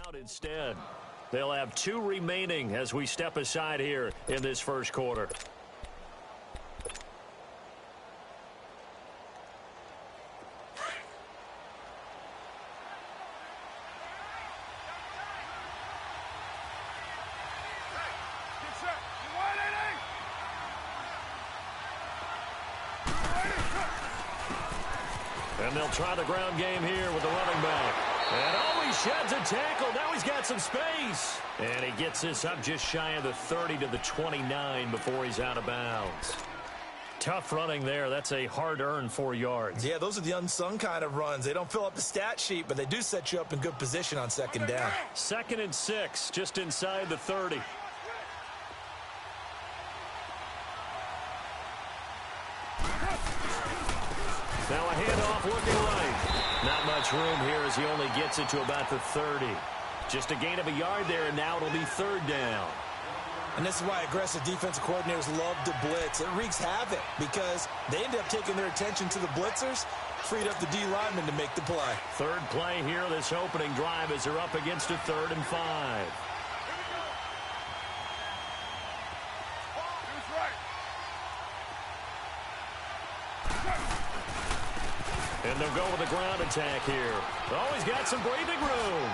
out instead. They'll have 2 remaining as we step aside here in this first quarter. And they'll try the ground game here with the running back. And oh, he sheds a tackle. Now he's got some space. And he gets this up just shy of the 30 to the 29 before he's out of bounds. Tough running there. That's a hard-earned 4 yards. Yeah, those are the unsung kind of runs. They don't fill up the stat sheet, but they do set you up in good position on second down. 2nd and 6, just inside the 30. Now a handoff looking right. Not much room here as he only gets it to about the 30. Just a gain of a yard there, and now it'll be 3rd down. And this is why aggressive defensive coordinators love to blitz. It wreaks havoc because they end up taking their attention to the blitzers, freed up the D lineman to make the play. 3rd play here, this opening drive as they're up against a 3rd and 5. And they'll go with a ground attack here. Oh, he's got some breathing room.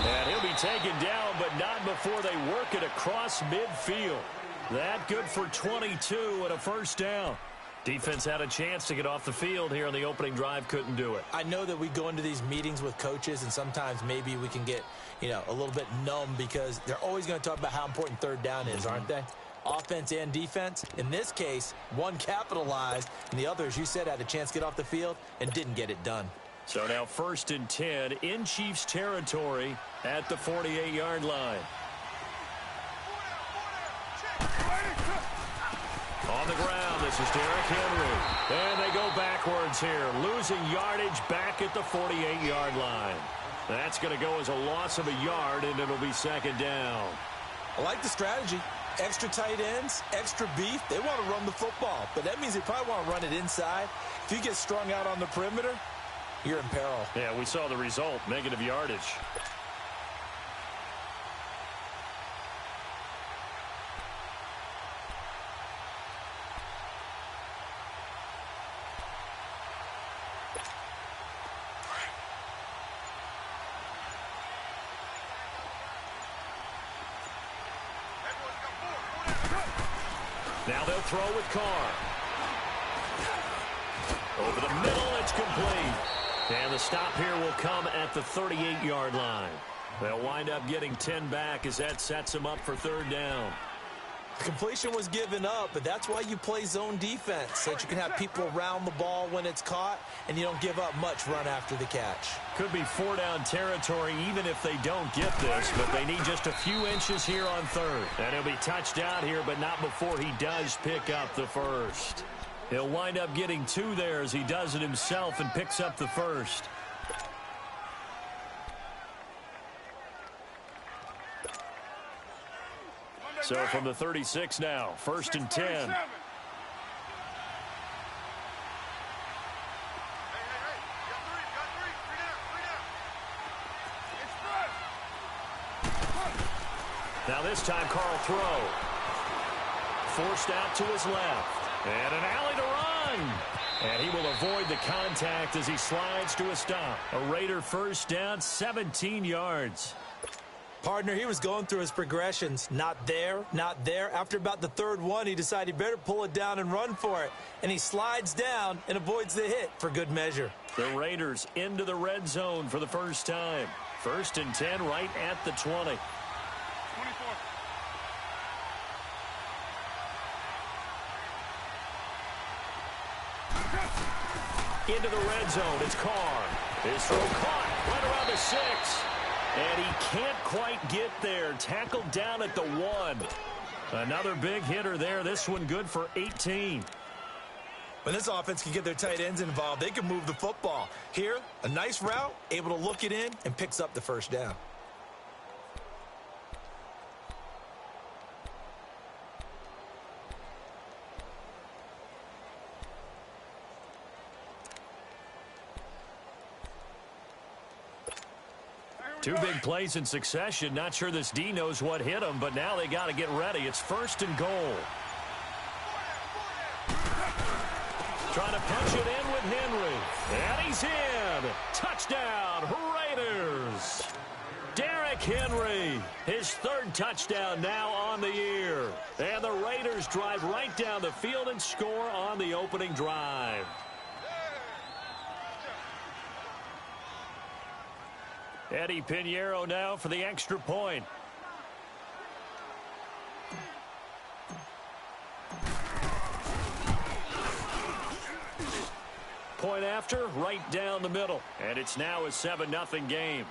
And he'll be taken down, but not before they work it across midfield. That good for 22 and a 1st down. Defense had a chance to get off the field here on the opening drive, couldn't do it. I know that we go into these meetings with coaches, and sometimes maybe we can get, a little bit numb because they're always going to talk about how important 3rd down is, aren't they? Offense and defense. In this case, one capitalized, and the other, as you said, had a chance to get off the field and didn't get it done. So now 1st and 10 in Chiefs territory at the 48-yard line. On the ground, this is Derrick Henry. And they go backwards here, losing yardage back at the 48-yard line. That's going to go as a loss of a yard, and it'll be 2nd down. I like the strategy. Extra tight ends, extra beef. They want to run the football, but that means they probably want to run it inside. If you get strung out on the perimeter, you're in peril. Yeah, we saw the result, negative yardage. Now they'll throw with Carr. Over the middle, it's complete. And the stop here will come at the 38-yard line. They'll wind up getting 10 back as that sets them up for 3rd down. The completion was given up, but that's why you play zone defense, so that you can have people around the ball when it's caught, and you don't give up much run after the catch. Could be 4-down territory even if they don't get this, but they need just a few inches here on 3rd. And he'll be touched out here, but not before he does pick up the 1st. He'll wind up getting 2 there as he does it himself and picks up the 1st. So from the 36 now, 1st and 10. Now this time, Carl throw. Forced out to his left. And an alley to run. And he will avoid the contact as he slides to a stop. A Raider 1st down, 17 yards. Partner, he was going through his progressions. Not there, not there. After about the 3rd one, he decided he better pull it down and run for it. And he slides down and avoids the hit for good measure. The Raiders into the red zone for the first time. 1st and 10 right at the 20. 24. Into the red zone, it's Carr. His throw caught right around the 6. And he can't quite get there. Tackled down at the 1. Another big hitter there. This one good for 18. When this offense can get their tight ends involved, they can move the football. Here, a nice route, able to look it in, and picks up the 1st down. Two big plays in succession. Not sure this D knows what hit him, but now they got to get ready. It's 1st and goal. Trying to punch it in with Henry. And he's in. Touchdown, Raiders. Derrick Henry, his 3rd touchdown now on the year. And the Raiders drive right down the field and score on the opening drive. Eddie Pinheiro now for the extra point. Point after, right down the middle. And it's now a 7-0 game.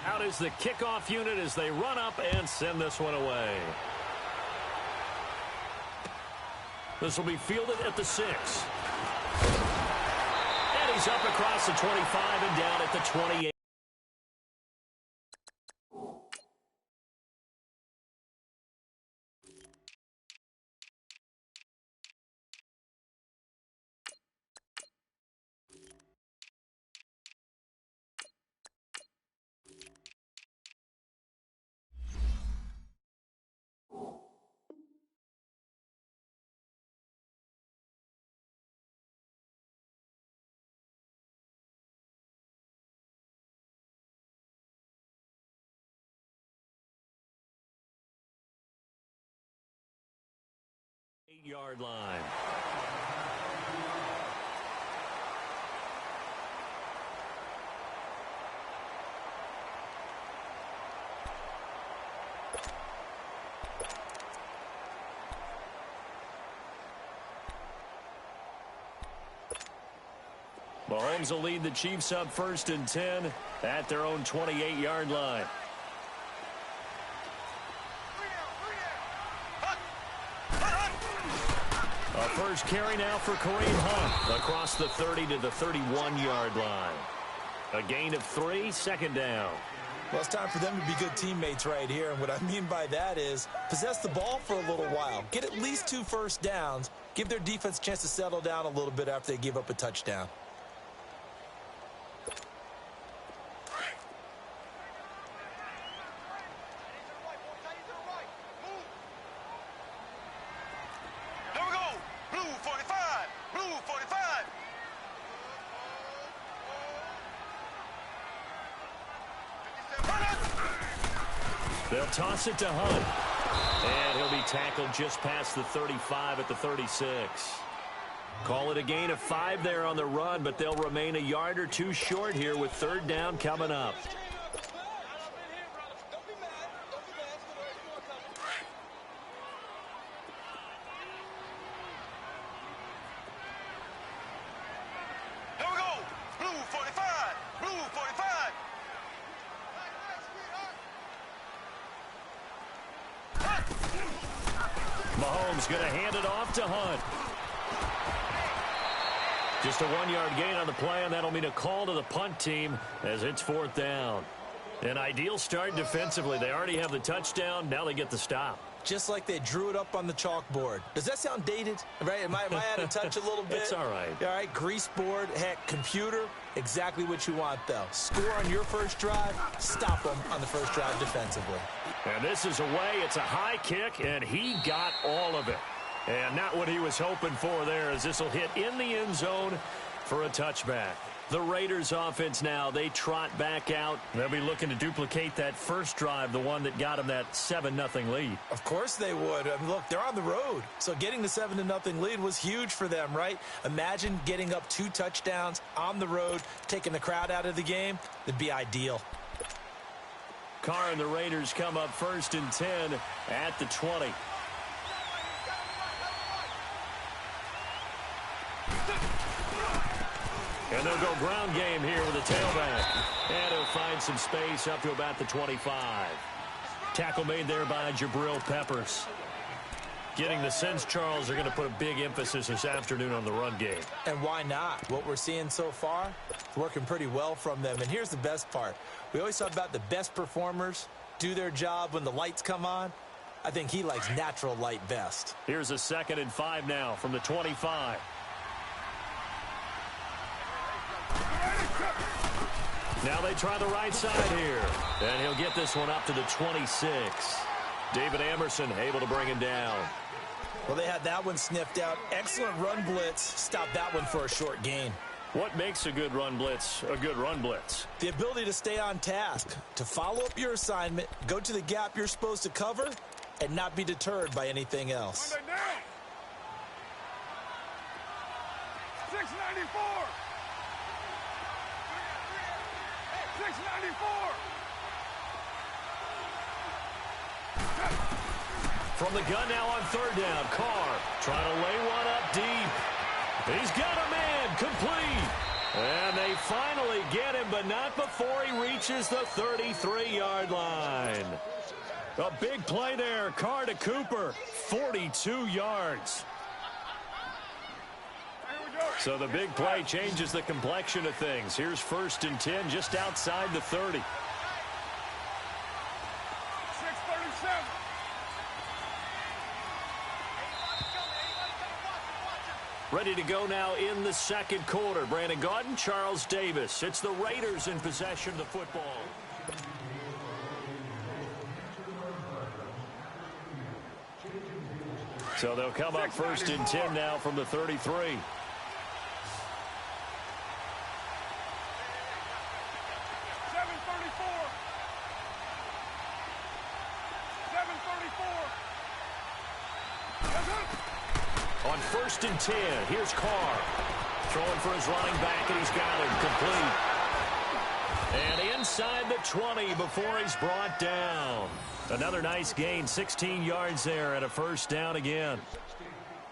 Out is the kickoff unit as they run up and send this one away. This will be fielded at the 6. And he's up across the 25 and down at the 28. Yard line. Mahomes will lead the Chiefs up 1st and 10 at their own 28-yard line. First carry now for Kareem Hunt across the 30 to the 31-yard line. A gain of 3, 2nd down. Well, it's time for them to be good teammates right here. And what I mean by that is possess the ball for a little while. Get at least 2 first downs. Give their defense a chance to settle down a little bit after they give up a touchdown. They'll toss it to Hunt. And he'll be tackled just past the 35 at the 36. Call it a gain of 5 there on the run, but they'll remain a yard or 2 short here with 3rd down coming up. Mahomes going to hand it off to Hunt. Just a 1-yard gain on the play, and that'll mean a call to the punt team as it's 4th down. An ideal start defensively. They already have the touchdown. Now they get the stop. Just like they drew it up on the chalkboard. Does that sound dated? Right? Am I out of touch a little bit? It's all right. All right, grease board, heck, computer, exactly what you want, though. Score on your first drive, stop them on the first drive defensively. And this is away. It's a high kick, and he got all of it. And not what he was hoping for there, as this will hit in the end zone for a touchback. The Raiders offense now, they trot back out. They'll be looking to duplicate that first drive, the one that got them that 7-0 lead. Of course they would. I mean, look, they're on the road. So getting the 7-0 lead was huge for them, right? Imagine getting up 2 touchdowns on the road, taking the crowd out of the game. It'd be ideal. Carr and the Raiders come up 1st and 10 at the 20. And they'll go ground game here with a tailback. And he'll find some space up to about the 25. Tackle made there by Jabril Peppers. Getting the sense, Charles, are going to put a big emphasis this afternoon on the run game. And why not? What we're seeing so far, it's working pretty well from them. And here's the best part. We always talk about the best performers do their job when the lights come on. I think he likes natural light best. Here's a 2nd and 5 now from the 25. Now they try the right side here. And he'll get this one up to the 26. David Emerson able to bring him down. Well, they had that one sniffed out. Excellent run blitz. Stop that one for a short gain. What makes a good run blitz a good run blitz? The ability to stay on task, to follow up your assignment, go to the gap you're supposed to cover, and not be deterred by anything else. 694. 694. From the gun now on 3rd down. Carr trying to lay one up deep. He's got a man complete. And they finally get him, but not before he reaches the 33-yard line. A big play there. Carr to Cooper. 42 yards. So the big play changes the complexion of things. Here's 1st and 10 just outside the 30. 637. Ready to go now in the 2nd quarter. Brandon Gaudin, Charles Davis. It's the Raiders in possession of the football. So they'll come up 1st and 10 now from the 33. 734. On 1st and 10, here's Carr. Throwing for his running back, and he's got him complete. And inside the 20 before he's brought down. Another nice gain, 16 yards there, and a 1st down again.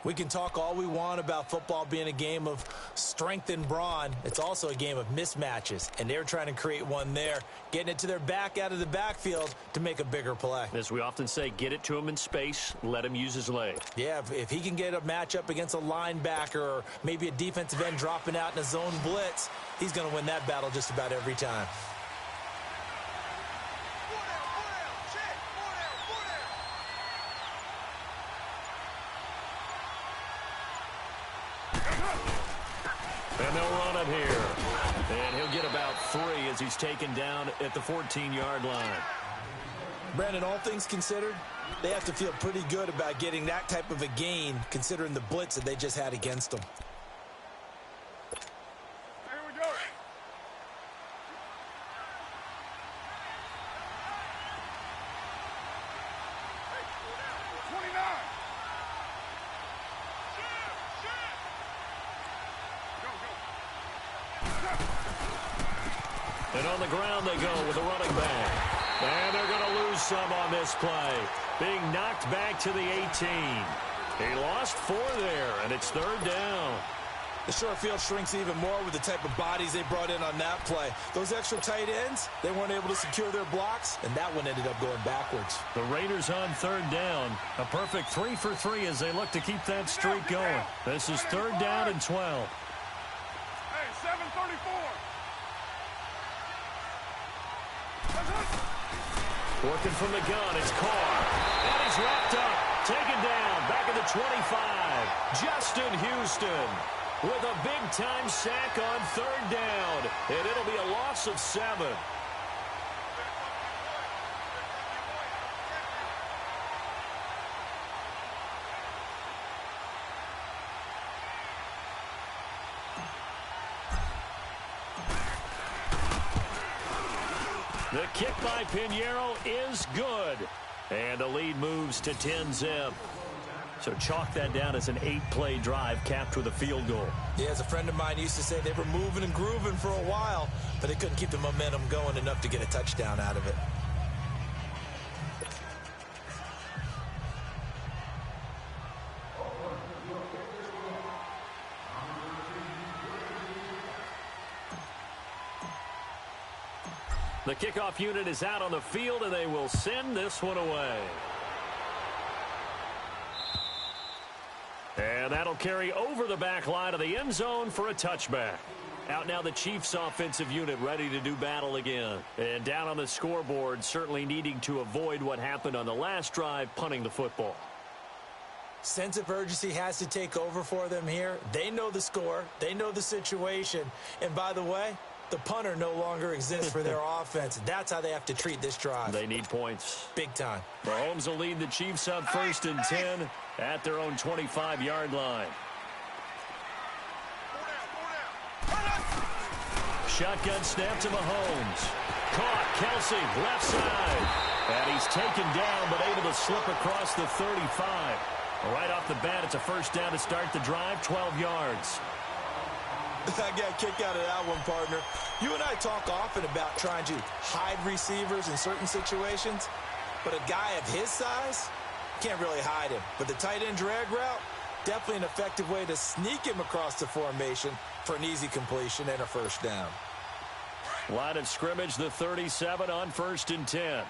We can talk all we want about football being a game of strength and brawn. It's also a game of mismatches, and they're trying to create one there, getting it to their back out of the backfield to make a bigger play. As we often say, get it to him in space, let him use his leg. Yeah, if he can get a matchup against a linebacker or maybe a defensive end dropping out in a zone blitz, he's going to win that battle just about every time. And they'll run it here. And he'll get about 3 as he's taken down at the 14-yard line. Brandon, all things considered, they have to feel pretty good about getting that type of a gain considering the blitz that they just had against them. Here we go. Hey, 29. And on the ground they go with a running back. And they're going to lose some on this play. Being knocked back to the 18. He lost 4 there, and it's 3rd down. The short field shrinks even more with the type of bodies they brought in on that play. Those extra tight ends, they weren't able to secure their blocks, and that one ended up going backwards. The Raiders on 3rd down. A perfect 3 for 3 as they look to keep that streak going. This is 3rd down and 12. Hey, 734. Working from the gun, it's Carr. And he's wrapped up, taken down, back at the 25. Justin Houston with a big-time sack on 3rd down. And it'll be a loss of 7. The kick by Pinheiro is good. And the lead moves to 10-zip. So chalk that down as an 8-play drive capped with a field goal. Yeah, as a friend of mine used to say, they were moving and grooving for a while, but they couldn't keep the momentum going enough to get a touchdown out of it. The kickoff unit is out on the field, and they will send this one away. That'll carry over the back line of the end zone for a touchback. Out now the Chiefs offensive unit ready to do battle again. And down on the scoreboard, certainly needing to avoid what happened on the last drive, punting the football. Sense of urgency has to take over for them here. They know the score. They know the situation. And by the way, the punter no longer exists for their offense. That's how they have to treat this drive. They need points. Big time. Mahomes will lead the Chiefs up 1st and 10 at their own 25-yard line. Shotgun snap to Mahomes. Caught. Kelsey, left side. And he's taken down, but able to slip across the 35. Right off the bat, it's a first down to start the drive, 12 yards. I got a kick out of that one, partner. You and I talk often about trying to hide receivers in certain situations, but a guy of his size, can't really hide him. But the tight end drag route, definitely an effective way to sneak him across the formation for an easy completion and a first down. Line of scrimmage, the 37 on 1st and 10.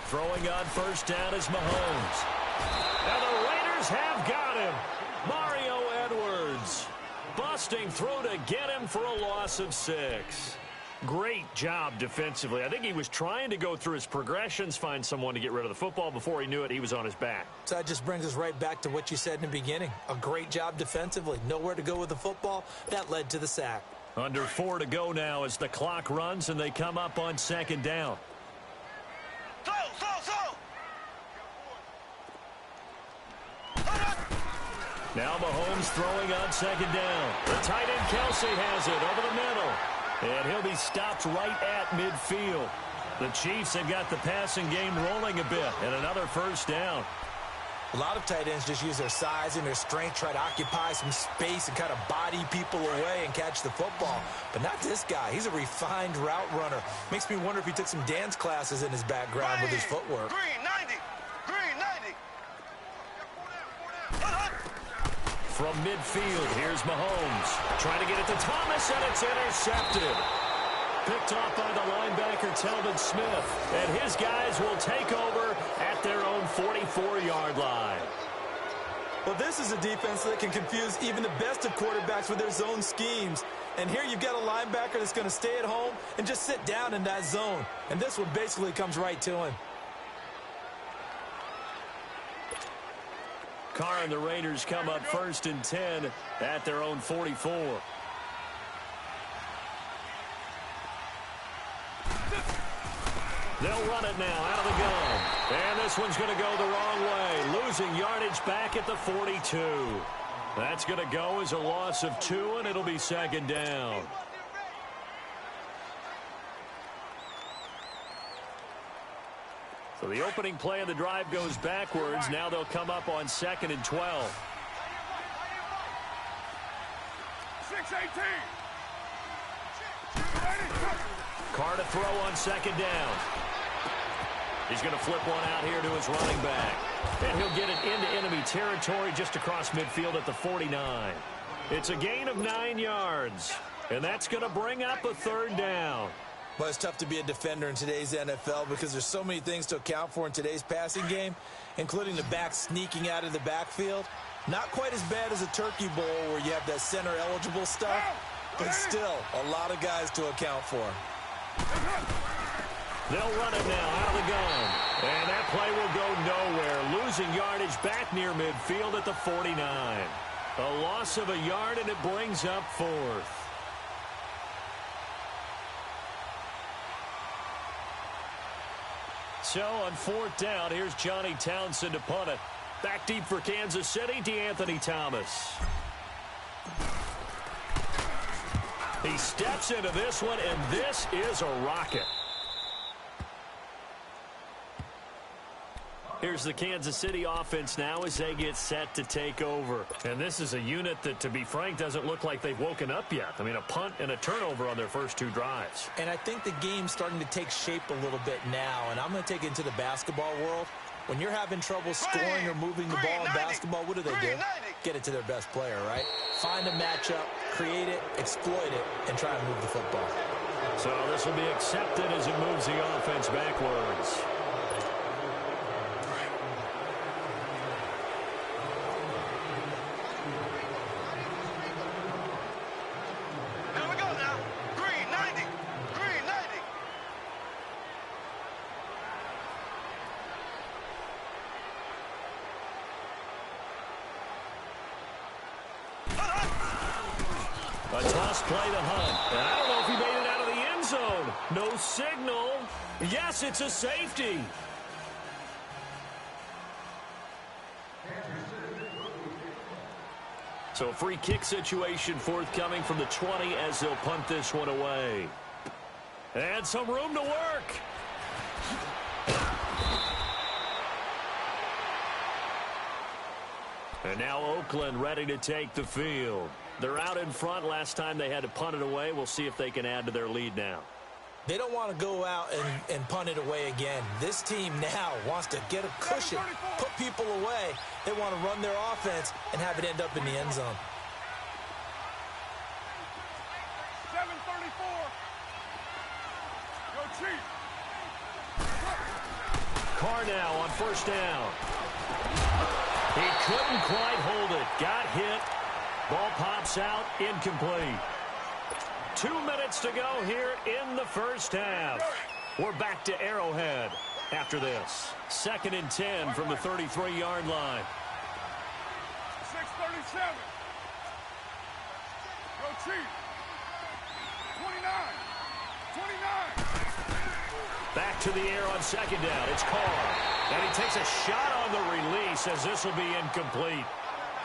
Throwing on first down is Mahomes. And the Raiders have got him. Mario Edwards. Busting through to get him for a loss of 6. Great job defensively. I think he was trying to go through his progressions, find someone to get rid of the football. Before he knew it, he was on his back. So that just brings us right back to what you said in the beginning. A great job defensively. Nowhere to go with the football. That led to the sack. Under 4 to go now as the clock runs and they come up on 2nd down. Now Mahomes throwing on 2nd down. The tight end Kelsey has it over the middle. And he'll be stopped right at midfield. The Chiefs have got the passing game rolling a bit. And another first down. A lot of tight ends just use their size and their strength, try to occupy some space and kind of body people away and catch the football. But not this guy. He's a refined route runner. Makes me wonder if he took some dance classes in his background with his footwork. Green 90. Green 90. From midfield, here's Mahomes. Trying to get it to Thomas, and it's intercepted. Picked off by the linebacker, Telvin Smith. And his guys will take over at their own 44-yard line. Well, this is a defense that can confuse even the best of quarterbacks with their zone schemes. And here you've got a linebacker that's going to stay at home and just sit down in that zone. And this one basically comes right to him. Carr and the Raiders come up 1st and 10 at their own 44. They'll run it now out of the gun. And this one's going to go the wrong way. Losing yardage back at the 42. That's going to go as a loss of 2, and it'll be 2nd down. So the opening play of the drive goes backwards. Now they'll come up on 2nd and 12. 6-18. Carr to throw on 2nd down. He's going to flip one out here to his running back. And he'll get it into enemy territory just across midfield at the 49. It's a gain of 9 yards. And that's going to bring up a 3rd down. Well, it's tough to be a defender in today's NFL because there's so many things to account for in today's passing game, including the back sneaking out of the backfield. Not quite as bad as a turkey bowl where you have that center-eligible stuff, but still a lot of guys to account for. They'll run it now out of the gun. And that play will go nowhere. Losing yardage back near midfield at the 49. A loss of a yard, and it brings up 4th. So on 4th down, here's Johnny Townsend to punt it. Back deep for Kansas City, DeAnthony Thomas. He steps into this one, and this is a rocket. Here's the Kansas City offense now as they get set to take over. And this is a unit that, to be frank, doesn't look like they've woken up yet. I mean, a punt and a turnover on their first 2 drives. And I think the game's starting to take shape a little bit now. And I'm going to take it into the basketball world. When you're having trouble scoring or moving the ball in basketball, what do? Get it to their best player, right? Find a matchup, create it, exploit it, and try and move the football. So this will be accepted as it moves the offense backwards. Here we go now. Green 90. Green 90. A toss play to Hunt. And I don't know if he made it out of the end zone. No signal. Yes, it's a safety. So a free kick situation forthcoming from the 20 as they'll punt this one away. And some room to work. And now Oakland ready to take the field. They're out in front. Last time they had to punt it away. We'll see if they can add to their lead now. They don't want to go out and punt it away again. This team now wants to get a cushion, put people away. They want to run their offense and have it end up in the end zone. 734. Go Chiefs. Carr now on first down. He couldn't quite hold it. Got hit. Ball pops out, incomplete. 2 minutes to go here in the first half. We're back to Arrowhead after this. 2nd and 10 from the 33-yard line. 637. Go Chiefs. 29. 29. Back to the air on 2nd down. It's Carr. And he takes a shot on the release as this will be incomplete.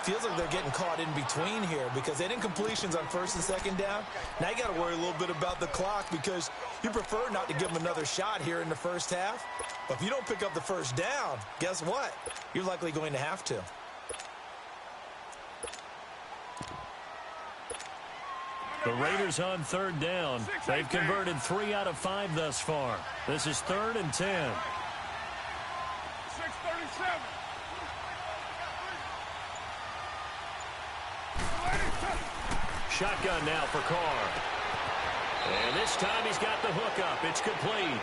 Feels like they're getting caught in between here because they didn't completions on 1st and 2nd down. Now you got to worry a little bit about the clock because you prefer not to give them another shot here in the first half. But if you don't pick up the first down, guess what? You're likely going to have to. The Raiders on 3rd down. They've converted 3 out of 5 thus far. This is 3rd and 10. 637. Shotgun now for Carr. And this time he's got the hook up. It's complete.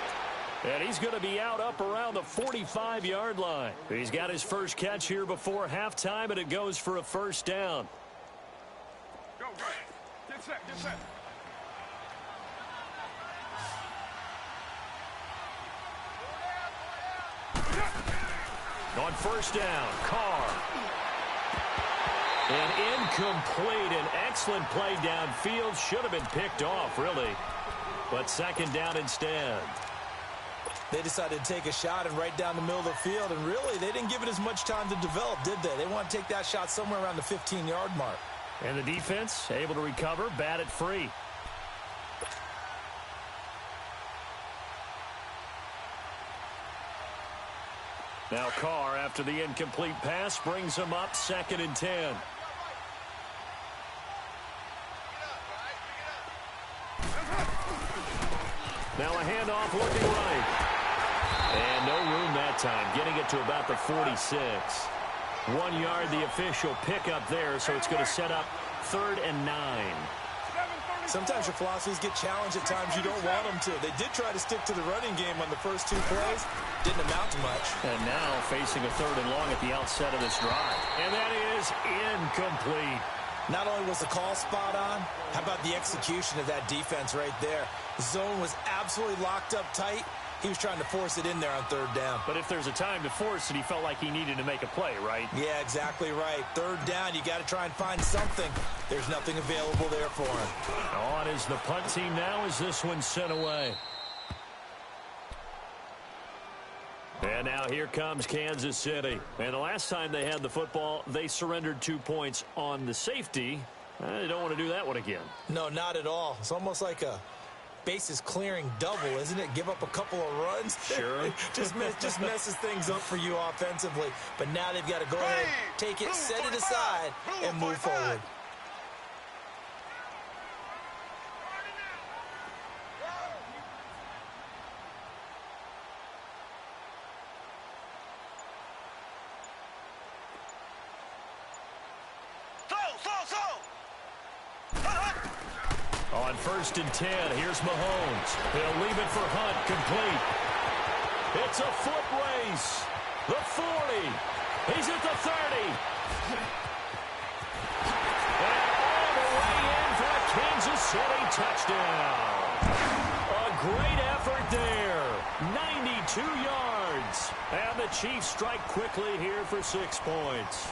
And he's going to be out up around the 45-yard line. He's got his first catch here before halftime, and it goes for a first down. Go, go. Get set, get set. On first down, Carr. And incomplete. An excellent play downfield. Should have been picked off, really. But 2nd down instead. They decided to take a shot and right down the middle of the field. And really, they didn't give it as much time to develop, did they? They want to take that shot somewhere around the 15-yard mark. And the defense able to recover, bat it free. Now Carr, after the incomplete pass, brings him up 2nd and 10. Now a handoff looking right. And no room that time, getting it to about the 46. 1 yard, the official pickup there, so it's going to set up 3rd and 9. Sometimes your philosophies get challenged at times you don't want them to. They did try to stick to the running game on the first 2 plays. Didn't amount to much. And now facing a 3rd and long at the outset of this drive. And that is incomplete. Not only was the call spot on, how about the execution of that defense right there? The zone was absolutely locked up tight. He was trying to force it in there on 3rd down. But if there's a time to force it, he felt like he needed to make a play, right? Yeah, exactly right. 3rd down, you got to try and find something. There's nothing available there for him. On is the punt team now as this one's sent away. And now here comes Kansas City. And the last time they had the football, they surrendered 2 points on the safety. They don't want to do that one again. No, not at all. It's almost like a bases clearing double, isn't it? Give up a couple of runs. Sure. just messes things up for you offensively. But now they've got to go ahead, take it, set it aside, and move forward. On 1st and 10, here's Mahomes. He'll leave it for Hunt, complete. It's a foot race. The 40. He's at the 30. And all the way in for a Kansas City touchdown. A great effort there. 92 yards. And the Chiefs strike quickly here for 6 points.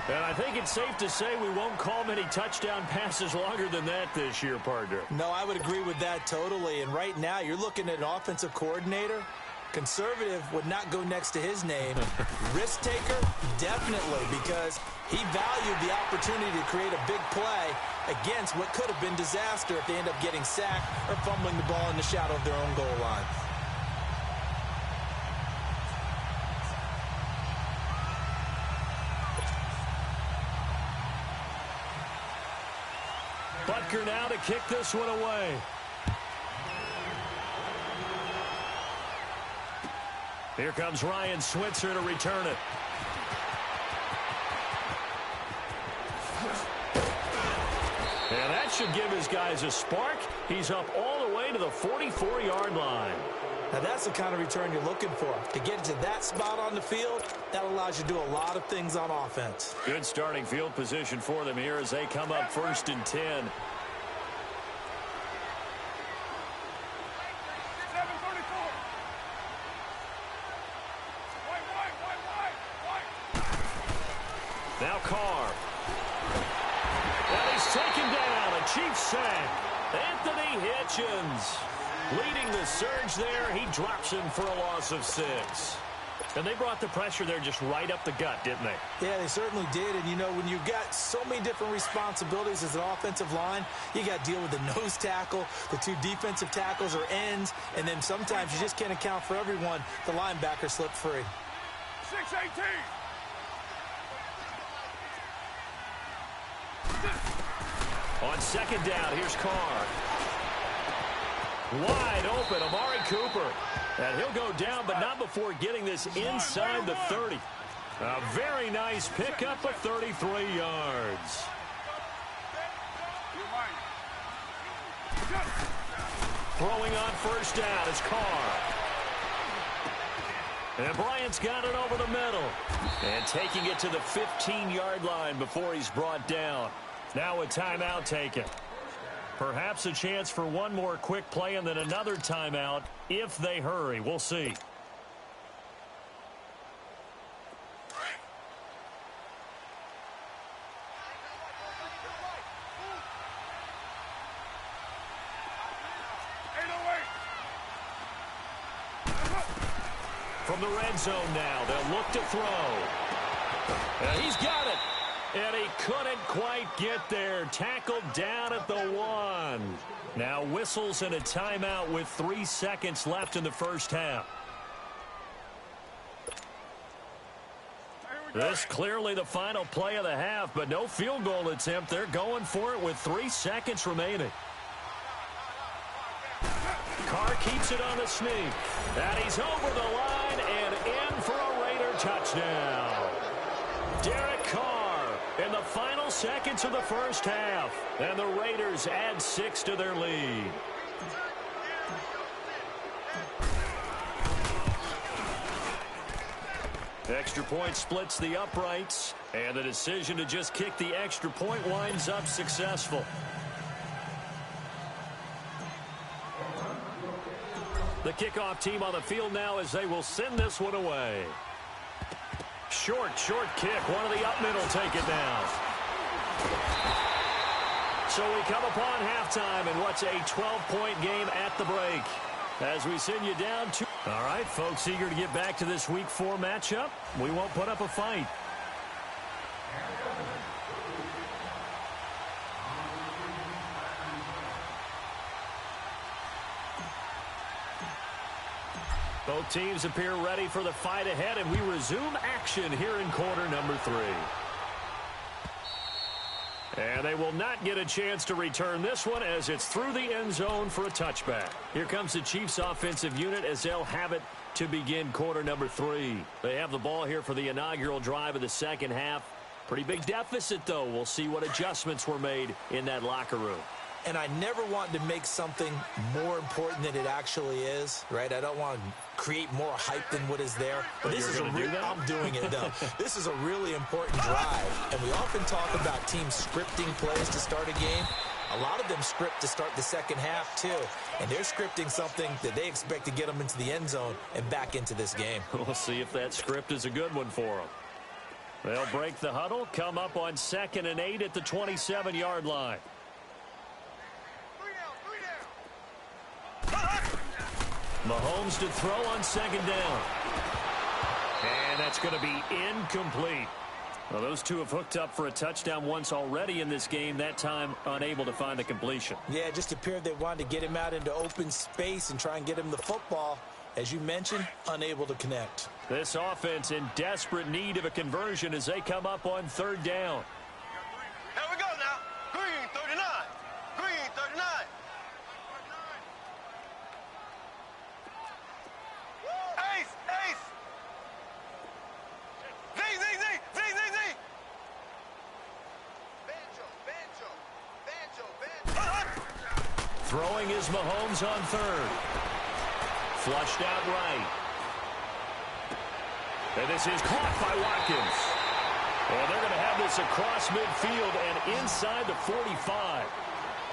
And I think it's safe to say we won't call many touchdown passes longer than that this year, partner. No, I would agree with that totally. And right now, you're looking at an offensive coordinator. Conservative would not go next to his name. Risk taker, definitely, because he valued the opportunity to create a big play against what could have been disaster if they end up getting sacked or fumbling the ball in the shadow of their own goal line. Butker now to kick this one away. Here comes Ryan Switzer to return it. And that should give his guys a spark. He's up all the way to the 44-yard line. Now, that's the kind of return you're looking for. To get to that spot on the field, that allows you to do a lot of things on offense. Good starting field position for them here as they come up 1st and 10. Now Carr. And he's taken down. A Chiefs sack. Anthony Hitchens leading the surge there. He drops him for a loss of 6. And they brought the pressure there just right up the gut, didn't they? Yeah, they certainly did. And, you know, when you've got so many different responsibilities as an offensive line, you got to deal with the nose tackle, the 2 defensive tackles or ends, and then sometimes you just can't account for everyone. The linebacker slipped free. 6-18. On 2nd down, here's Carr. Wide open, Amari Cooper. And he'll go down, but not before getting this inside the 30. A very nice pickup of 33 yards. Throwing on 1st down is Carr. And Bryant's got it over the middle. And taking it to the 15-yard line before he's brought down. Now a timeout taken. Perhaps a chance for one more quick play and then another timeout if they hurry. We'll see. From the red zone now, they'll look to throw. And he's got it. And he couldn't quite get there. Tackled down at the 1. Now whistles and a timeout with 3 seconds left in the first half. This clearly the final play of the half, but no field goal attempt. They're going for it with 3 seconds remaining. Carr keeps it on the sneak. And he's over the line and in for a Raider touchdown. Derek Carr in the final seconds of the first half. And the Raiders add 6 to their lead. Extra point splits the uprights. And the decision to just kick the extra point winds up successful. The kickoff team on the field now as they will send this one away. Short kick. One of the up middle take it now. So we come upon halftime in what's a 12-point game at the break. As we send you down to... All right, folks, eager to get back to this Week 4 matchup. We won't put up a fight. Both teams appear ready for the fight ahead, and we resume action here in quarter number 3. And they will not get a chance to return this one as it's through the end zone for a touchback. Here comes the Chiefs offensive unit as they'll have it to begin quarter number 3. They have the ball here for the inaugural drive of the second half. Pretty big deficit, though. We'll see what adjustments were made in that locker room. And I never want to make something more important than it actually is, right? I don't want to create more hype than what is there. But this is I'm doing it, though. This is a really important drive. And we often talk about teams scripting plays to start a game. A lot of them script to start the second half, too. And they're scripting something that they expect to get them into the end zone and back into this game. We'll see if that script is a good one for them. They'll break the huddle, come up on 2nd and 8 at the 27-yard line. Mahomes to throw on 2nd down. And that's going to be incomplete. Well, those two have hooked up for a touchdown once already in this game, that time unable to find the completion. Yeah, it just appeared they wanted to get him out into open space and try and get him the football. As you mentioned, unable to connect. This offense in desperate need of a conversion as they come up on 3rd down. Here we go now. Green 39. Green 39. Ace, ace. Z, Z, Z, Z, Z, Z. Banjo, banjo, banjo, banjo. Throwing is Mahomes on 3rd. Flushed out right. And this is caught by Watkins. Well, they're going to have this across midfield and inside the 45.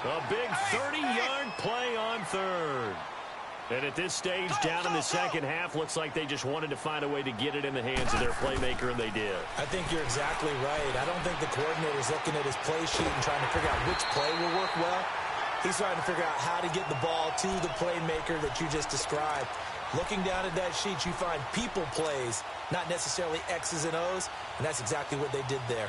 A big 30-yard play on 3rd. And at this stage, down in the second half, looks like they just wanted to find a way to get it in the hands of their playmaker, and they did. I think you're exactly right. I don't think the coordinator's looking at his play sheet and trying to figure out which play will work well. He's trying to figure out how to get the ball to the playmaker that you just described. Looking down at that sheet, you find people plays, not necessarily X's and O's, and that's exactly what they did there.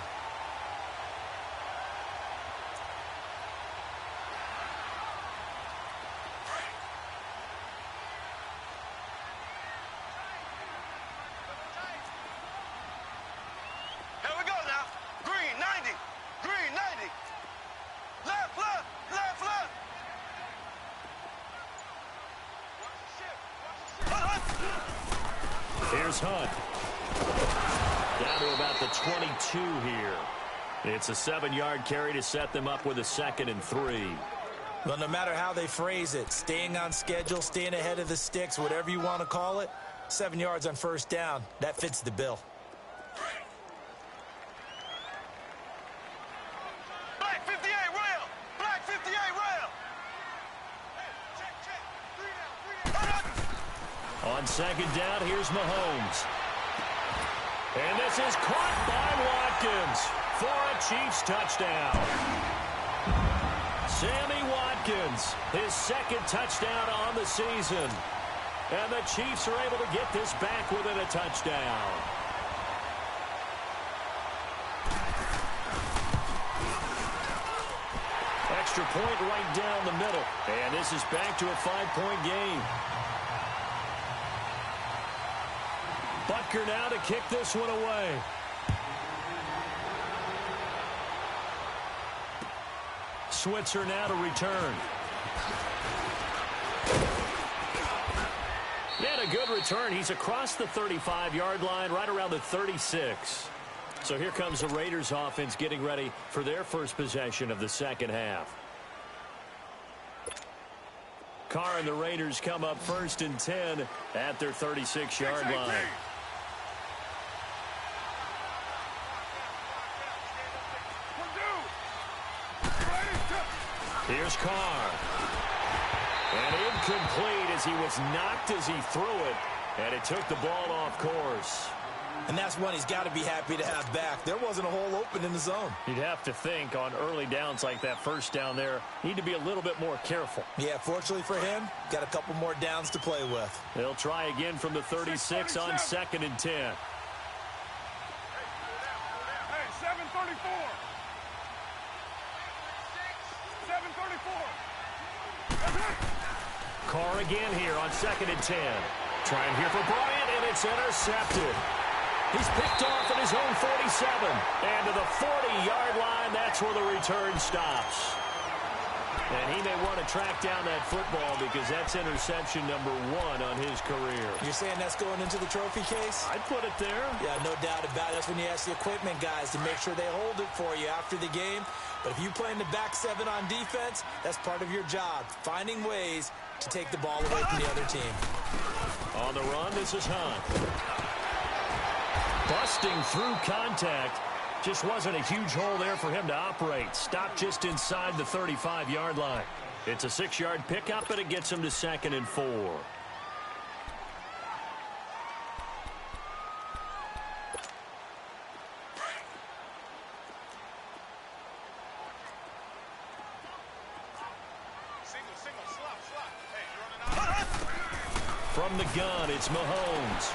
Here we go now. Green 90. Green 90. Left, left, left, left. Here's Hunt. Down to about the 22 here. It's a 7-yard carry to set them up with a 2nd and 3. Well, no matter how they phrase it, staying on schedule, staying ahead of the sticks, whatever you want to call it, 7 yards on 1st down, that fits the bill. Black 58 rail. Black 58 rail. Check, check. 3 down. On 2nd down, here's Mahomes. And this is caught by Watkins for a Chiefs touchdown. Sammy Watkins, his 2nd touchdown on the season. And the Chiefs are able to get this back within a touchdown. Extra point right down the middle. And this is back to a 5-point game. Butker now to kick this one away. Switzer now to return. And a good return. He's across the 35-yard line, right around the 36. So here comes the Raiders offense getting ready for their first possession of the second half. Carr and the Raiders come up 1st and 10 at their 36-yard line. Here's Carr. And incomplete as he was knocked as he threw it. And it took the ball off course. And that's one he's got to be happy to have back. There wasn't a hole open in the zone. You'd have to think on early downs like that 1st down there, need to be a little bit more careful. Yeah, fortunately for him, got a couple more downs to play with. They'll try again from the 36 on 2nd and 10. Hey, 734. 734. Carr again here on 2nd and 10. Trying here for Bryant, and it's intercepted. He's picked off at his own 47. And to the 40-yard line, that's where the return stops. And he may want to track down that football because that's interception number 1 on his career. You're saying that's going into the trophy case? I'd put it there. Yeah, no doubt about it. That's when you ask the equipment guys to make sure they hold it for you after the game. But if you play in the back seven on defense, that's part of your job, finding ways to take the ball away from the other team. On the run, this is Hunt. Busting through contact. Just wasn't a huge hole there for him to operate. Stopped just inside the 35-yard line. It's a 6-yard pickup, and it gets him to 2nd and 4. From the gun, it's Mahomes.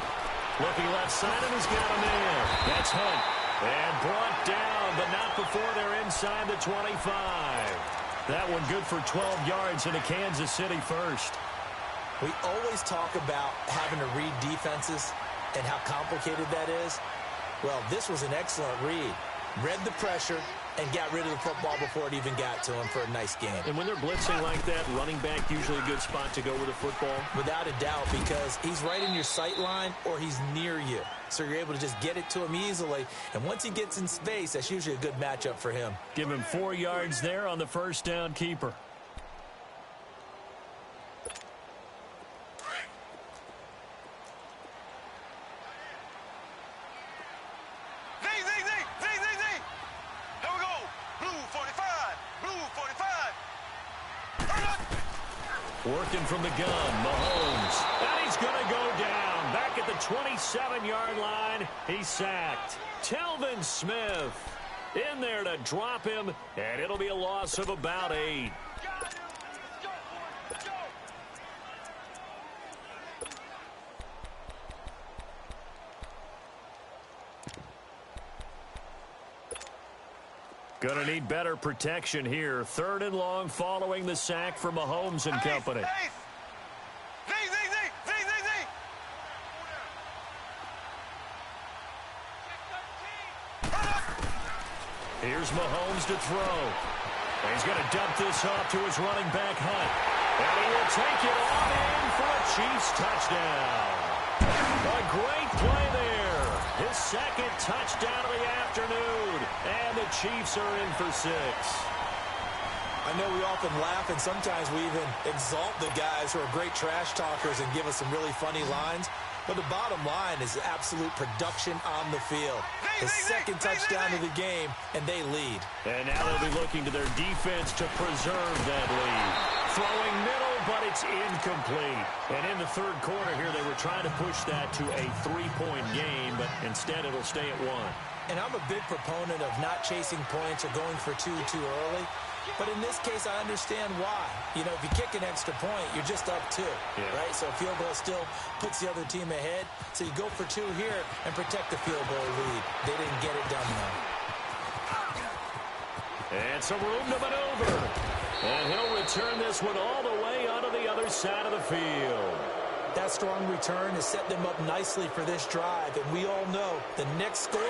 Looking left side, and he's got him in. That's Hunt. And brought down, but not before they're inside the 25. That one good for 12 yards in a Kansas City first. We always talk about having to read defenses and how complicated that is. Well, this was an excellent read. Read the pressure and got rid of the football before it even got to him for a nice game. And when they're blitzing like that, running back usually a good spot to go with the football? Without a doubt, because he's right in your sight line or he's near you. So you're able to just get it to him easily. And once he gets in space, that's usually a good matchup for him. Give him 4 yards there on the first down keeper. Working from the gun, Mahomes. And he's going to go down. Back at the 27-yard line, he's sacked. Telvin Smith in there to drop him, and it'll be a loss of about 8. Gonna need better protection here. 3rd and long following the sack from Mahomes and company. Here's Mahomes to throw. And he's gonna dump this off to his running back, Hunt. And he will take it on in for a Chiefs touchdown. A great play there. His 2nd touchdown of the afternoon. And the Chiefs are in for 6. I know we often laugh, and sometimes we even exalt the guys who are great trash talkers and give us some really funny lines. But the bottom line is absolute production on the field. His 2nd touchdown of the game, and they lead. And now they'll be looking to their defense to preserve that lead. Throwing middle, but it's incomplete. And in the 3rd quarter here, they were trying to push that to a 3-point game, but instead it'll stay at 1. And I'm a big proponent of not chasing points or going for 2 too early. But in this case, I understand why. You know, if you kick an extra point, you're just up 2, right? So a field goal still puts the other team ahead. So you go for 2 here and protect the field goal lead. They didn't get it done, though. And some room to maneuver. And he'll return this one all the way onto the other side of the field. That strong return has set them up nicely for this drive. And we all know the next score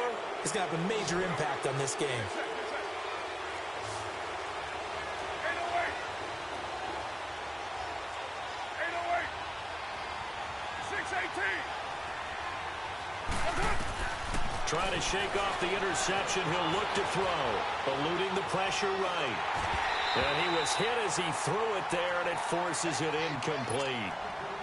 is going to have a major impact on this game. Trying to shake off the interception. He'll look to throw. Eluding the pressure right. And he was hit as he threw it there, and it forces it incomplete.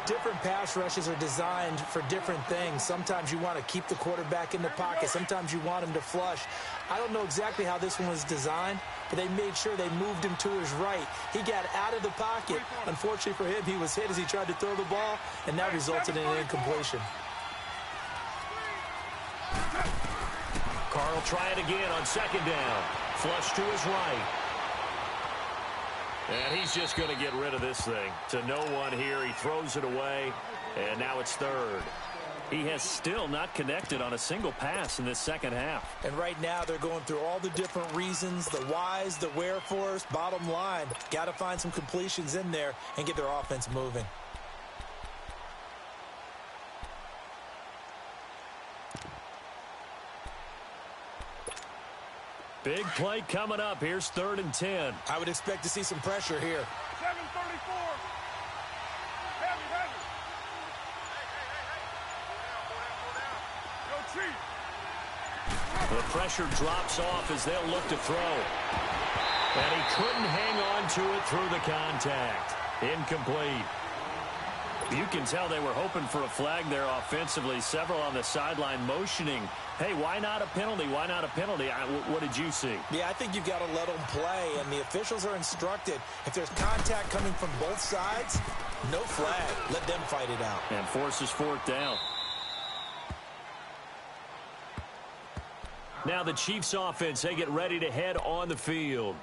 Different pass rushes are designed for different things. Sometimes you want to keep the quarterback in the pocket. Sometimes you want him to flush. I don't know exactly how this one was designed, but they made sure they moved him to his right. He got out of the pocket. Unfortunately for him, he was hit as he tried to throw the ball, and that resulted in an incompletion. Carr will try it again on 2nd down. Flush to his right. And he's just going to get rid of this thing. To no one here. He throws it away. And now it's 3rd. He has still not connected on a single pass in this 2nd half. And right now they're going through all the different reasons, the whys, the wherefores. Bottom line, got to find some completions in there and get their offense moving. Big play coming up. Here's 3rd and 10. I would expect to see some pressure here. 734. Heavy. Go Chief. The pressure drops off as they'll look to throw. And he couldn't hang on to it through the contact. Incomplete. You can tell they were hoping for a flag there offensively. Several on the sideline motioning, hey, why not a penalty? Why not a penalty? What did you see? Yeah, I think you've got to let them play, and the officials are instructed. If there's contact coming from both sides, no flag. Let them fight it out. And forces fourth down. Now the Chiefs offense, they get ready to head on the field.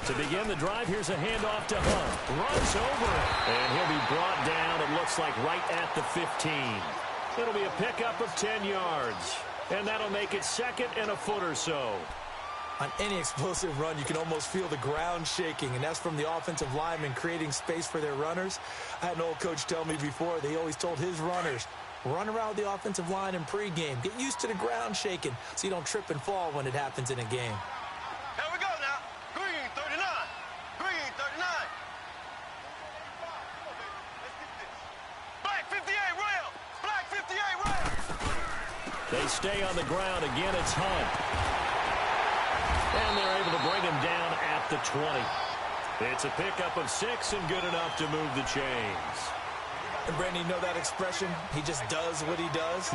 To begin the drive, here's a handoff to Hunt. Runs over it. And he'll be brought down, it looks like, right at the 15. It'll be a pickup of 10 yards. And that'll make it second and a foot or so. On any explosive run, you can almost feel the ground shaking, and that's from the offensive linemen creating space for their runners. I had an old coach tell me before, they always told his runners, run around with the offensive line in pregame. Get used to the ground shaking so you don't trip and fall when it happens in a game. Here we go now. Green 39. Green 39. Black 58 rail. Black 58 rail. They stay on the ground. Again, it's Hunt. And they're able to bring him down at the 20. It's a pickup of 6 and good enough to move the chains. And, Brandon, you know that expression? He just does what he does?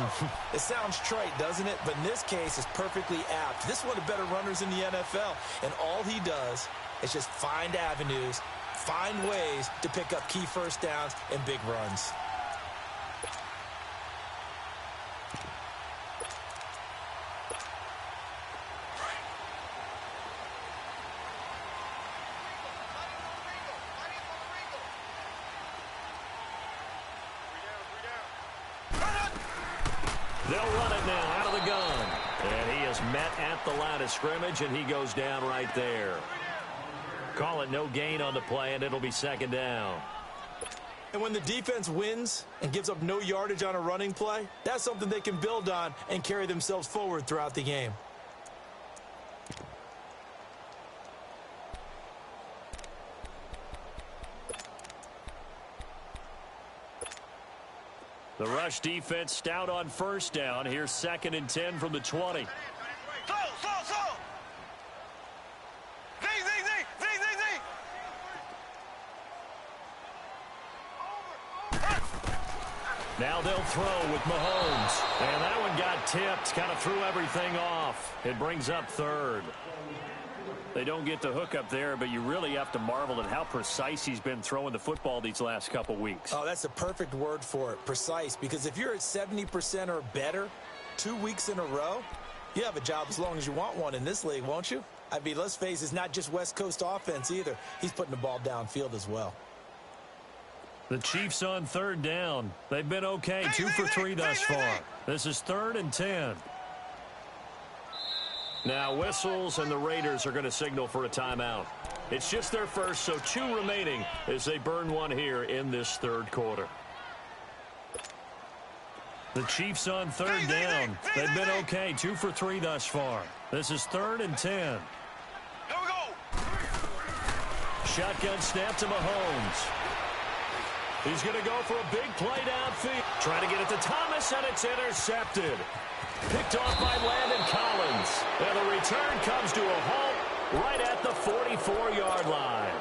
It sounds trite, doesn't it? But in this case, it's perfectly apt. This is one of the better runners in the NFL. And all he does is just find avenues, find ways to pick up key first downs and big runs. They'll run it now out of the gun. And he is met at the line of scrimmage, and he goes down right there. Call it no gain on the play, and it'll be second down. And when the defense wins and gives up no yardage on a running play, that's something they can build on and carry themselves forward throughout the game. The rush defense stout on first down. Here's 2nd and 10 from the 20. Slow. Z. Now they'll throw with Mahomes. And that one got tipped. Kind of threw everything off. It brings up 3rd. They don't get the hook up there, but you really have to marvel at how precise he's been throwing the football these last couple weeks. Oh, that's the perfect word for it, precise. Because if you're at 70% or better 2 weeks in a row, you have a job as long as you want one in this league, won't you? I mean, let's face it, it's not just West Coast offense either. He's putting the ball downfield as well. The Chiefs on 3rd down. They've been okay, 2 for 3 thus far. This is 3rd and 10. Now whistles, and the Raiders are going to signal for a timeout. It's just their first, so 2 remaining as they burn one here in this 3rd quarter. The Chiefs on 3rd down. They've been okay, 2 for 3 thus far. This is 3rd and 10. Here we go. Shotgun snap to Mahomes. He's going to go for a big play downfield. Trying to get it to Thomas, and it's intercepted. Picked off by Landon Collins. And the return comes to a halt right at the 44-yard line.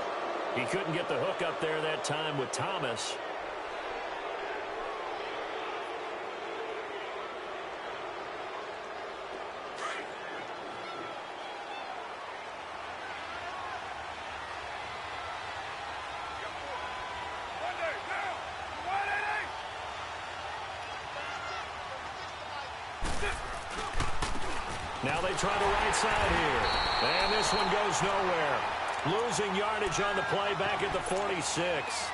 He couldn't get the hook up there that time with Thomas. Now they try the right side here. And this one goes nowhere. Losing yardage on the play back at the 46.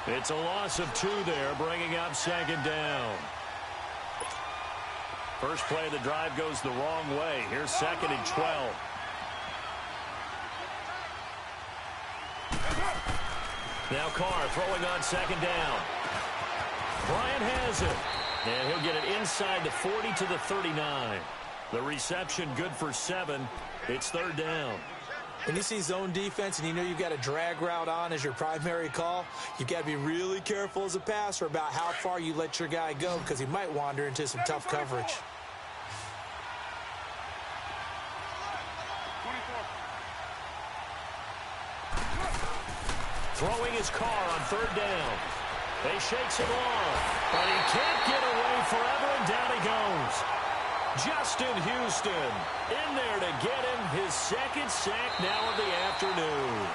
It's a loss of 2 there, bringing up 2nd down. First play of the drive goes the wrong way. Here's 2nd and 12. Now Carr throwing on 2nd down. Bryant has it. And he'll get it inside the 40 to the 39. The reception good for 7. It's third down. When you see zone defense and you know you've got a drag route on as your primary call, you've got to be really careful as a passer about how far you let your guy go because he might wander into some tough coverage. Throwing his car on third down. They shakes it off, but he can't get away forever, and down he goes. Justin Houston in there to get him his second sack now of the afternoon.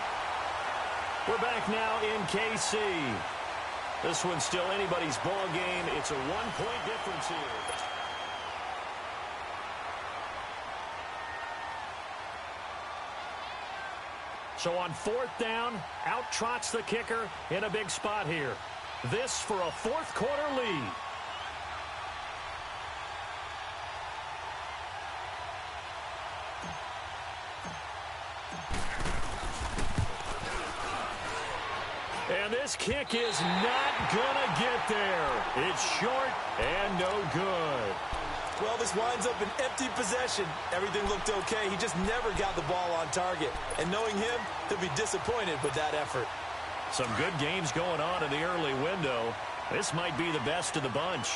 We're back now in KC. This one's still anybody's ball game. It's a 1-point difference here. So on fourth down, out trots the kicker in a big spot here. This for a fourth quarter lead. And this kick is not going to get there. It's short and no good. Well, this winds up an empty possession. Everything looked okay. He just never got the ball on target. And knowing him, he'll be disappointed with that effort. Some good games going on in the early window. This might be the best of the bunch.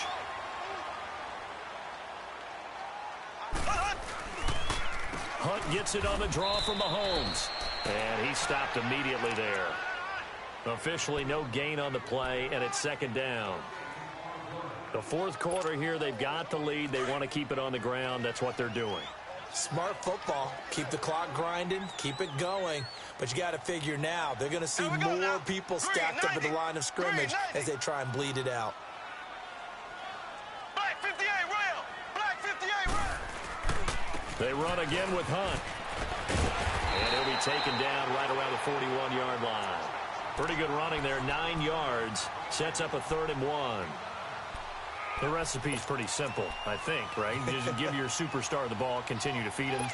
Hunt gets it on the draw from Mahomes. And he stopped immediately there. Officially no gain on the play, and it's second down. The fourth quarter here, they've got the lead. They want to keep it on the ground. That's what they're doing. Smart football. Keep the clock grinding. Keep it going. But you got to figure now, they're going to see more people stacked up at the line of scrimmage as they try and bleed it out. Black 58 rail. Black 58 rail. They run again with Hunt. And he'll be taken down right around the 41-yard line. Pretty good running there, 9 yards. Sets up a 3rd and 1. The recipe's pretty simple, I think, right? Just give your superstar the ball, continue to feed him.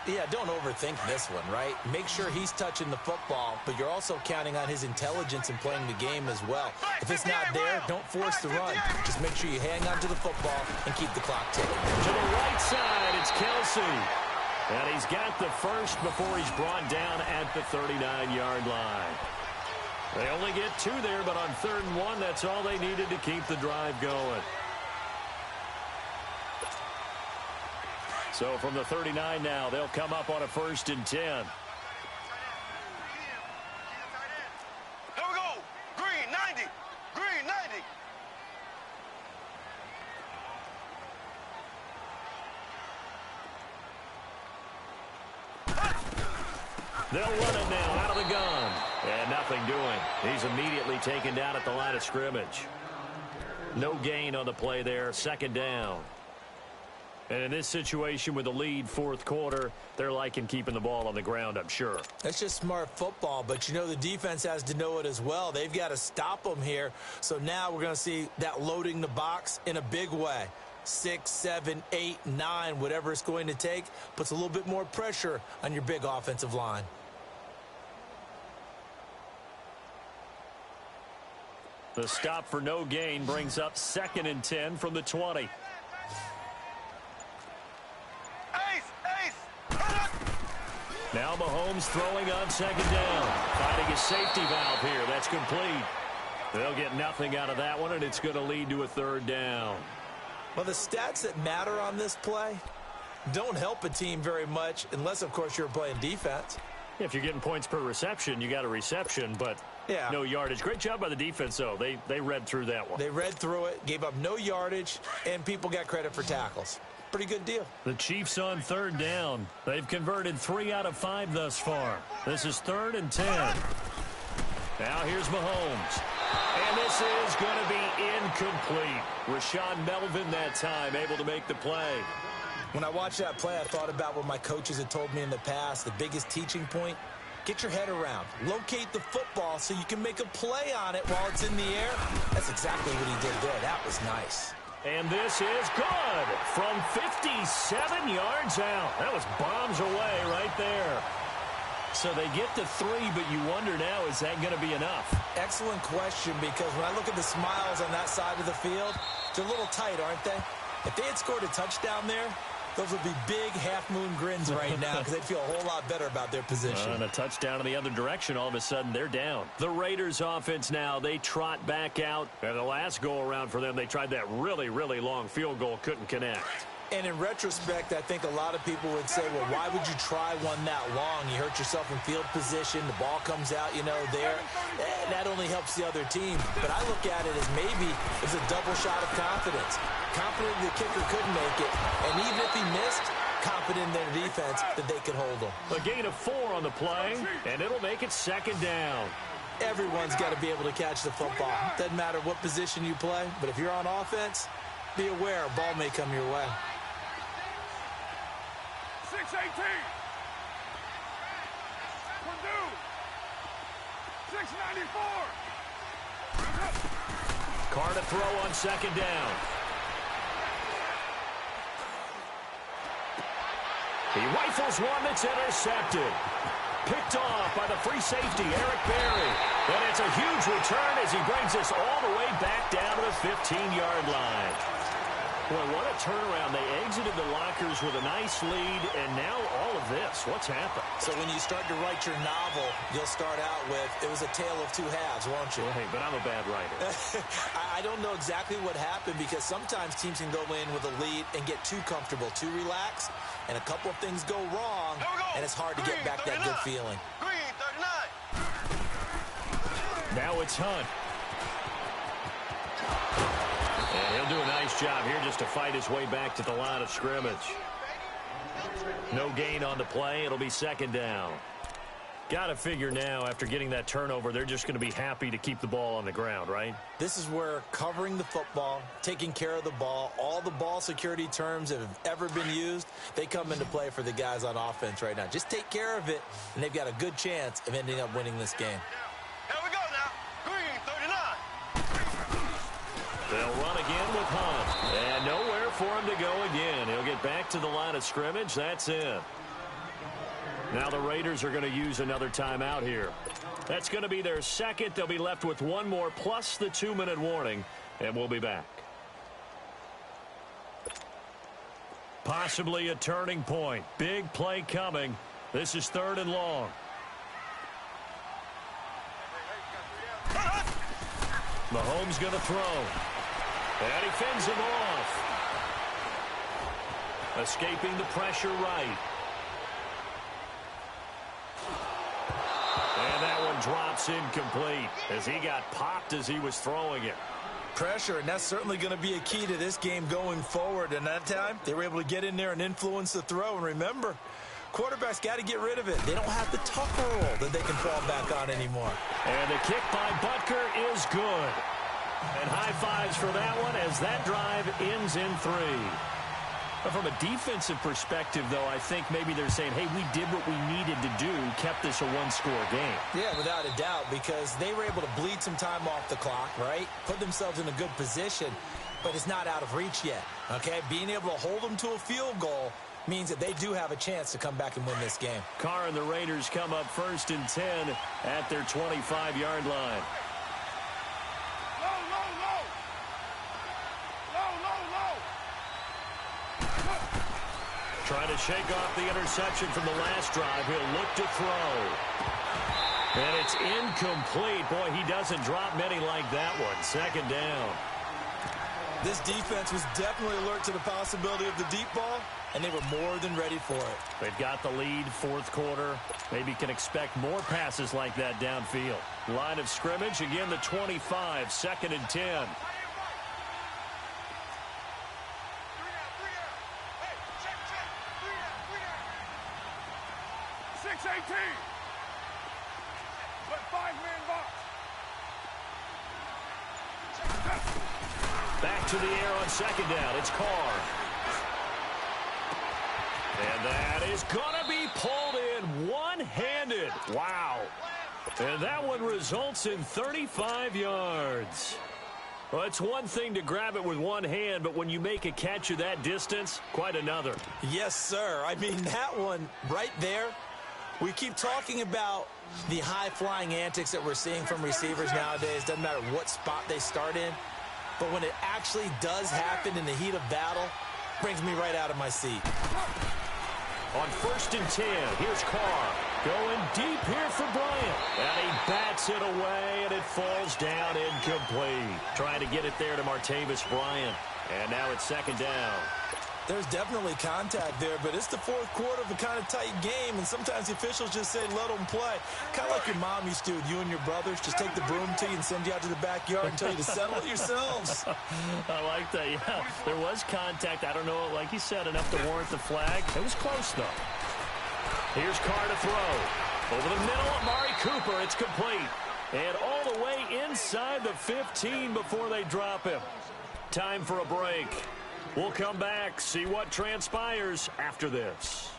Yeah, don't overthink this one, right? Make sure he's touching the football, but you're also counting on his intelligence in playing the game as well. If it's not there, don't force the run. Just make sure you hang on to the football and keep the clock ticking. To the right side, it's Kelsey. And he's got the first before he's brought down at the 39-yard line. They only get 2 there, but on 3rd and 1, that's all they needed to keep the drive going. So from the 39 now, they'll come up on a 1st and 10. Here we go. Green 90. Green 90. They'll run it now out of the gun. And nothing doing. He's immediately taken down at the line of scrimmage. No gain on the play there. 2nd down. And in this situation with the lead, 4th quarter, they're liking keeping the ball on the ground, I'm sure. That's just smart football, but you know the defense has to know it as well. They've got to stop them here. So now we're going to see that loading the box in a big way. 6, 7, 8, 9, whatever it's going to take, puts a little bit more pressure on your big offensive line. The stop for no gain brings up 2nd and 10 from the 20. Now Mahomes throwing on 2nd down. Finding a safety valve here. That's complete. They'll get nothing out of that one, and it's going to lead to a 3rd down. Well, the stats that matter on this play don't help a team very much unless, of course, you're playing defense. If you're getting points per reception, you got a reception, but no yardage. Great job by the defense, though. They read through that one. They read through it, gave up no yardage, and people got credit for tackles. Pretty good deal. The Chiefs on 3rd down. They've converted 3 out of 5 thus far. This is 3rd and 10. Now here's Mahomes. And this is going to be incomplete. Rashawn Melvin that time able to make the play. When I watched that play, I thought about what my coaches had told me in the past. The biggest teaching point, get your head around. Locate the football so you can make a play on it while it's in the air. That's exactly what he did there. That was nice. And this is good from 57 yards out. That was bombs away right there. So they get to 3, but you wonder now, is that going to be enough? Excellent question, because when I look at the smiles on that side of the field, they're a little tight, aren't they? If they had scored a touchdown there, those would be big half-moon grins right now because they'd feel a whole lot better about their position. And a touchdown in the other direction, all of a sudden they're down. The Raiders offense now, they trot back out. And the last go-around for them, they tried that really, really long field goal, couldn't connect. And in retrospect, I think a lot of people would say, well, why would you try one that long? You hurt yourself in field position. The ball comes out, there. That only helps the other team. But I look at it as maybe it's a double shot of confidence. Confident the kicker couldn't make it. And even if he missed, confident in their defense that they could hold him. A gain of 4 on the play, and it'll make it 2nd down. Everyone's got to be able to catch the football. Doesn't matter what position you play, but if you're on offense, be aware a ball may come your way. 6-18. Purdue. 6-94. Carr to throw on 2nd down. He rifles one that's intercepted. Picked off by the free safety, Eric Berry. And it's a huge return as he brings us all the way back down to the 15-yard line. Boy, what a turnaround. They exited the lockers with a nice lead, and now all of this. What's happened? So when you start to write your novel, you'll start out with, it was a tale of 2 halves, won't you? Well, hey, but I'm a bad writer. I don't know exactly what happened, because sometimes teams can go in with a lead and get too comfortable, too relaxed, and a couple of things go wrong, and it's hard to get back that good feeling. Green, 39. Now it's Hunt. And he'll do a nice job here just to fight his way back to the line of scrimmage. No gain on the play. It'll be 2nd down. Got to figure now, after getting that turnover, they're just going to be happy to keep the ball on the ground, right? This is where covering the football, taking care of the ball, all the ball security terms that have ever been used, they come into play for the guys on offense right now. Just take care of it, and they've got a good chance of ending up winning this game. Here we go now. Green, 39. They'll run again with Hunt. And nowhere for him to go again. He'll get back to the line of scrimmage. That's it. Now the Raiders are going to use another timeout here. That's going to be their 2nd. They'll be left with 1 more plus the 2-minute warning. And we'll be back. Possibly a turning point. Big play coming. This is 3rd and long. Mahomes going to throw. And he fends him off. Escaping the pressure right. And that one drops incomplete as he got popped as he was throwing it. Pressure, and that's certainly going to be a key to this game going forward. And that time, they were able to get in there and influence the throw. And remember, quarterbacks got to get rid of it. They don't have the tucker roll that they can fall back on anymore. And the kick by Butker is good. And high fives for that one as that drive ends in 3. But from a defensive perspective, though, I think maybe they're saying, hey, we did what we needed to do, kept this a 1-score game. Yeah, without a doubt, because they were able to bleed some time off the clock, right? Put themselves in a good position, but it's not out of reach yet, okay? Being able to hold them to a field goal means that they do have a chance to come back and win this game. Carr and the Raiders come up 1st and 10 at their 25-yard line. Trying to shake off the interception from the last drive. He'll look to throw. And it's incomplete. Boy, he doesn't drop many like that one. 2nd down. This defense was definitely alert to the possibility of the deep ball, and they were more than ready for it. They've got the lead, 4th quarter. Maybe can expect more passes like that downfield. Line of scrimmage, again the 25, 2nd and 10. 6-18. But 5-man box. Back to the air on 2nd down. It's Carr. And that is going to be pulled in one-handed. Wow. And that one results in 35 yards. Well, it's one thing to grab it with one hand, but when you make a catch of that distance, quite another. Yes, sir. I mean, that one right there We keep talking about the high-flying antics that we're seeing from receivers nowadays. Doesn't matter what spot they start in. But when it actually does happen in the heat of battle, brings me right out of my seat. On 1st and 10, here's Carr. Going deep here for Bryant. And he bats it away, and it falls down incomplete. Trying to get it there to Martavis Bryant. And now it's 2nd down. There's definitely contact there, but it's the 4th quarter of a kind of tight game, and sometimes the officials just say, let them play. Kind of like your mom used to with you and your brothers. Just take the broom to you and send you out to the backyard and tell you to settle it yourselves. I like that, yeah. There was contact. I don't know, like you said, enough to warrant the flag. It was close, though. Here's Carr to throw. Over the middle, Amari Cooper. It's complete. And all the way inside the 15 before they drop him. Time for a break. We'll come back, see what transpires after this.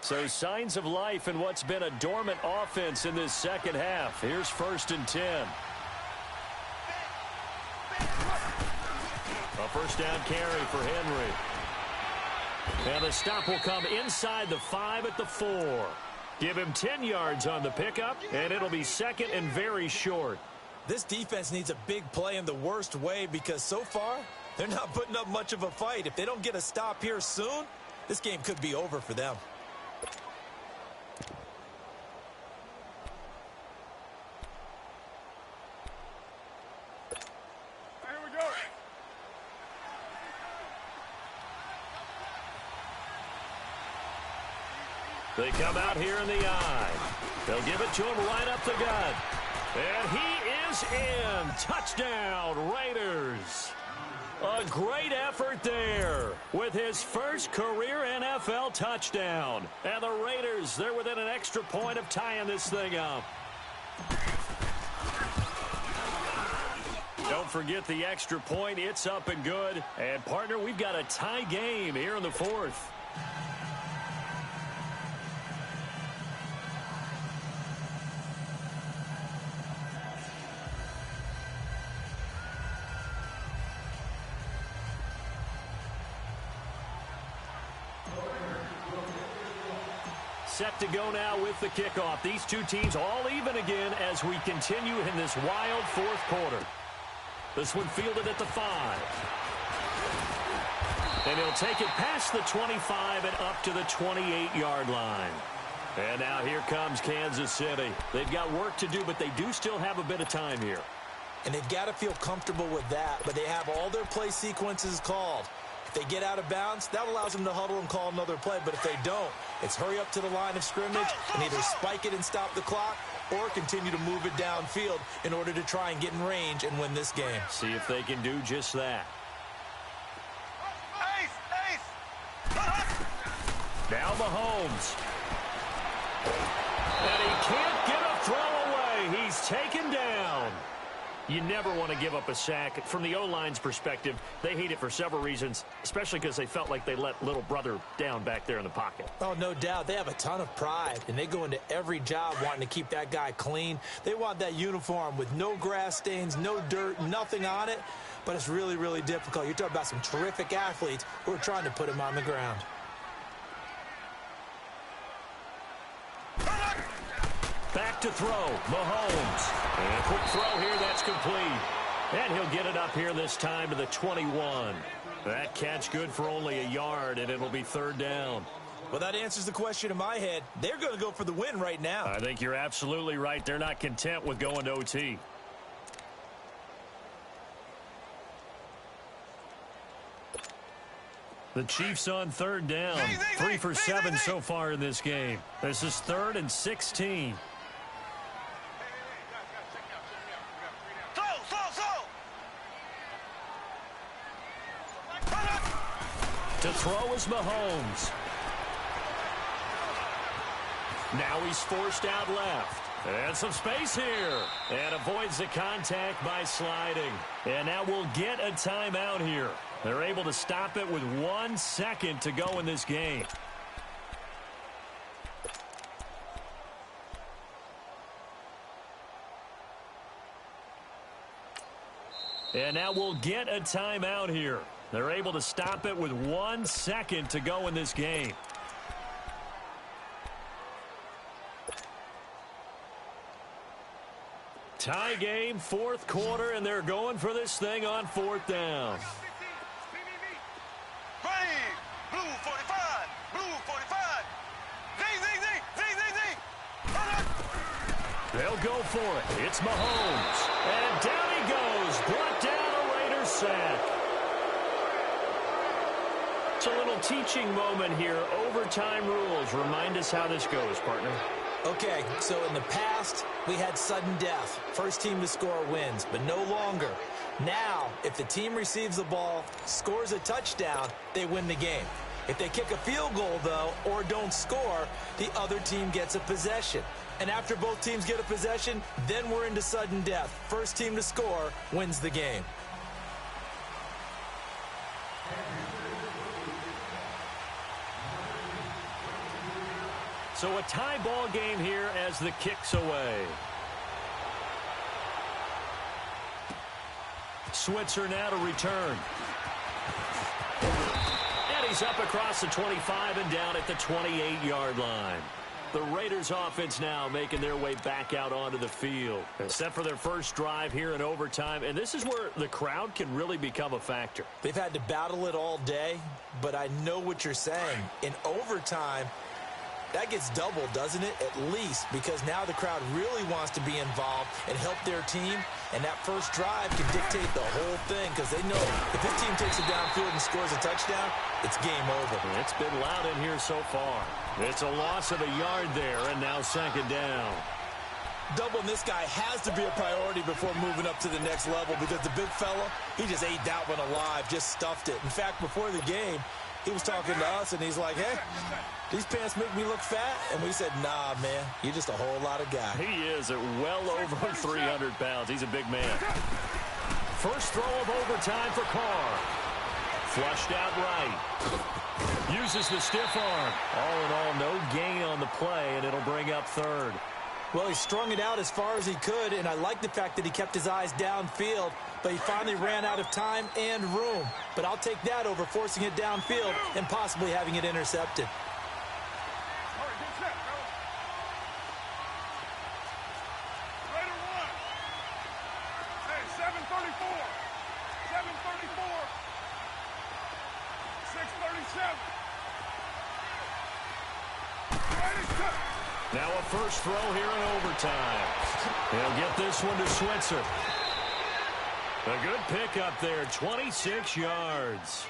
So signs of life in what's been a dormant offense in this second half. Here's 1st and 10. A 1st down carry for Henry. And the stop will come inside the 5 at the 4. Give him 10 yards on the pickup, and it'll be 2nd and very short. This defense needs a big play in the worst way because so far, they're not putting up much of a fight. If they don't get a stop here soon, this game could be over for them. They come out here in the eye. They'll give it to him right up the gut. And he is in. Touchdown, Raiders. A great effort there with his first career NFL touchdown. And the Raiders, they're within an extra point of tying this thing up. Don't forget the extra point. It's up and good. And, partner, we've got a tie game here in the 4th. Set to go now with the kickoff. These two teams all even again as we continue in this wild 4th quarter. This one fielded at the 5. And he'll take it past the 25 and up to the 28-yard line. And now here comes Kansas City. They've got work to do, but they do still have a bit of time here. And they've got to feel comfortable with that, but they have all their play sequences called. If they get out of bounds, that allows them to huddle and call another play. But if they don't, it's hurry up to the line of scrimmage and either spike it and stop the clock or continue to move it downfield in order to try and get in range and win this game. See if they can do just that. Now Mahomes. And he can't get a throw away. He's taken down. You never want to give up a sack. From the O-line's perspective, they hate it for several reasons, especially because they felt like they let little brother down back there in the pocket. Oh, no doubt. They have a ton of pride, and they go into every job wanting to keep that guy clean. They want that uniform with no grass stains, no dirt, nothing on it. But it's really, really difficult. You're talking about some terrific athletes who are trying to put him on the ground. Back to throw, Mahomes. And a quick throw here, that's complete. And he'll get it up here this time to the 21. That catch good for only a yard, and it'll be 3rd down. Well, that answers the question in my head. They're going to go for the win right now. I think you're absolutely right. They're not content with going to OT. The Chiefs on 3rd down. 3 for 7 so far in this game. This is 3rd and 16. To throw is Mahomes. Now he's forced out left. And some space here. And avoids the contact by sliding. And now we'll get a timeout here. They're able to stop it with 1 second to go in this game. And now we'll get a timeout here. They're able to stop it with 1 second to go in this game. Tie game, fourth quarter, and they're going for this thing on fourth down. Green, blue 45, blue 45. Zing, zing, zing, zing, zing, zing. They'll go for it. It's Mahomes. And down he goes. Brought down a Raiders sack. It's a little teaching moment here. Overtime rules. Remind us how this goes, partner. Okay, so in the past, we had sudden death. First team to score wins, but no longer. Now, if the team receives the ball, scores a touchdown, they win the game. If they kick a field goal, though, or don't score, the other team gets a possession. And after both teams get a possession, then we're into sudden death. First team to score wins the game. So a tie ball game here as the kick's away. Switzer now to return. And he's up across the 25 and down at the 28-yard line. The Raiders offense now making their way back out onto the field. Set for their first drive here in overtime. And this is where the crowd can really become a factor. They've had to battle it all day, but I know what you're saying. In overtime, that gets doubled, doesn't it? At least, because now the crowd really wants to be involved and help their team, and that first drive can dictate the whole thing because they know if this team takes it downfield and scores a touchdown, it's game over. It's been loud in here so far. It's a loss of a yard there, and now second down. Doubling this guy has to be a priority before moving up to the next level because the big fella, he just ate that one alive, just stuffed it. In fact, before the game, he was talking to us, and he's like, hey, these pants make me look fat? And we said, nah, man, you're just a whole lot of guy. He is at well over 300 pounds. He's a big man. First throw of overtime for Carr. Flushed out right. Uses the stiff arm. All in all, no gain on the play, and it'll bring up third. Well, he strung it out as far as he could, and I like the fact that he kept his eyes downfield, but he finally ran out of time and room. But I'll take that over forcing it downfield and possibly having it intercepted. Now a first throw here in overtime. He'll get this one to Switzer. A good pickup there, 26 yards.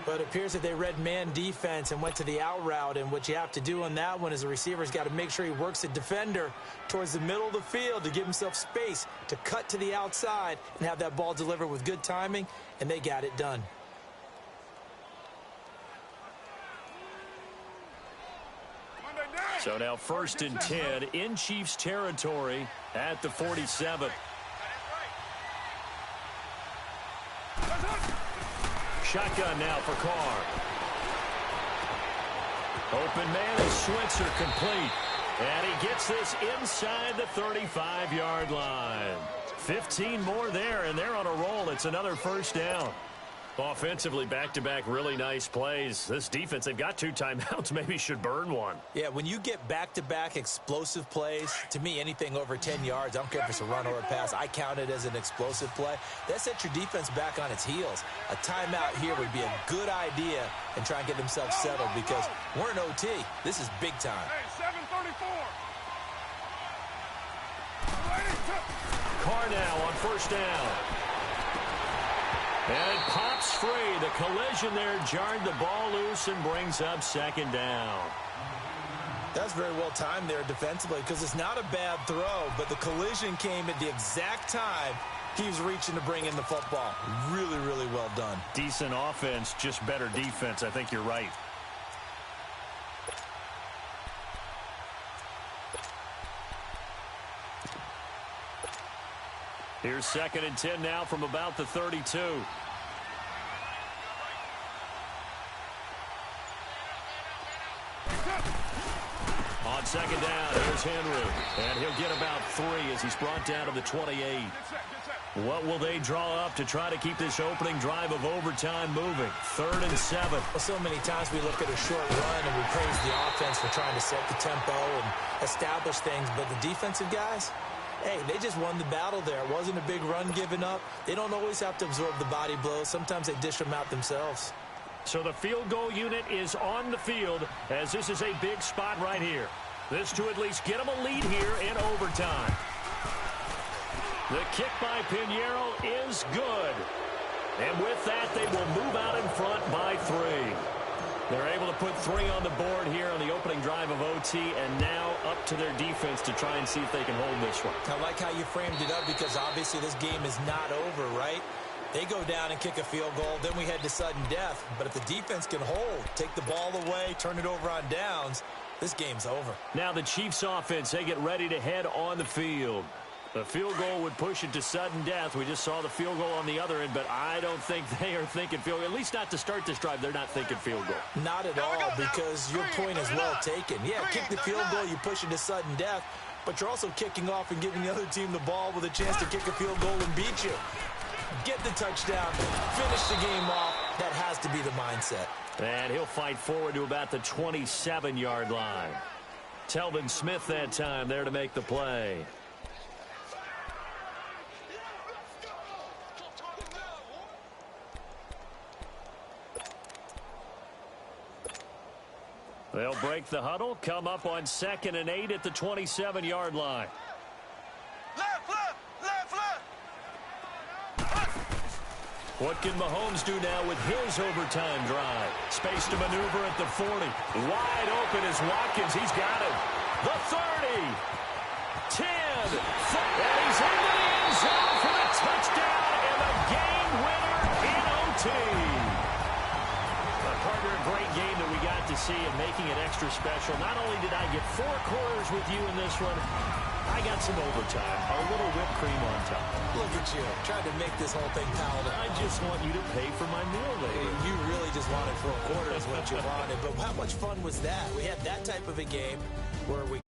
But it appears that they read man defense and went to the out route, and what you have to do on that one is the receiver's got to make sure he works the defender towards the middle of the field to give himself space to cut to the outside and have that ball delivered with good timing, and they got it done. So now first and 10 in Chiefs territory at the 47. Shotgun now for Carr. Open man is Switzer complete. And he gets this inside the 35-yard line. 15 more there, and they're on a roll. It's another first down. Offensively, back-to-back really nice plays. This defense, they've got 2 timeouts, maybe should burn one. Yeah, when you get back-to-back explosive plays, to me, anything over 10 yards, I don't care if it's a run or a pass, I count it as an explosive play. That sets your defense back on its heels. A timeout here would be a good idea and try and get themselves settled because we're in OT. This is big time. Hey, 7:34. Carr now on first down. And it pops free. The collision there jarred the ball loose and brings up second down. That's very well timed there defensively because it's not a bad throw, but the collision came at the exact time he was reaching to bring in the football. Really, really well done. Decent offense, just better defense. I think you're right. Here's second and 10 now from about the 32. On on second down, here's Henry. And he'll get about 3 as he's brought down to the 28. What will they draw up to try to keep this opening drive of overtime moving? 3rd and 7. Well, so many times we look at a short run and we praise the offense for trying to set the tempo and establish things, but the defensive guys, hey, they just won the battle there. It wasn't a big run given up. They don't always have to absorb the body blows. Sometimes they dish them out themselves. So the field goal unit is on the field as this is a big spot right here. This to at least get them a lead here in overtime. The kick by Pinheiro is good. And with that, they will move out in front by 3. They're able to put 3 on the board here on the opening drive of OT, and now up to their defense to try and see if they can hold this one. I like how you framed it up because obviously this game is not over, right? They go down and kick a field goal, then we head to sudden death. But if the defense can hold, take the ball away, turn it over on downs, this game's over. Now the Chiefs offense, they get ready to head on the field. The field goal would push it to sudden death. We just saw the field goal on the other end, but I don't think they are thinking field goal. At least not to start this drive. They're not thinking field goal. Not at all, because your point is well taken. Yeah, kick the field goal, you push it to sudden death, but you're also kicking off and giving the other team the ball with a chance to kick a field goal and beat you. Get the touchdown, finish the game off. That has to be the mindset. And he'll fight forward to about the 27-yard line. Telvin Smith that time there to make the play. They'll break the huddle, come up on 2nd and 8 at the 27-yard line. Left, left, left, left. What can Mahomes do now with his overtime drive? Space to maneuver at the 40. Wide open is Watkins. He's got it. The 30. 10. And he's into the end zone for the touchdown and the game winner in OT. Partner, a great game that we got to see and making it extra special. Not only did I get 4 quarters with you in this one, I got some overtime, a little whipped cream on top. Look at you, trying to make this whole thing palatable. I just want you to pay for my meal later. You really just wanted 4 quarters what you wanted, but how much fun was that? We had that type of a game where we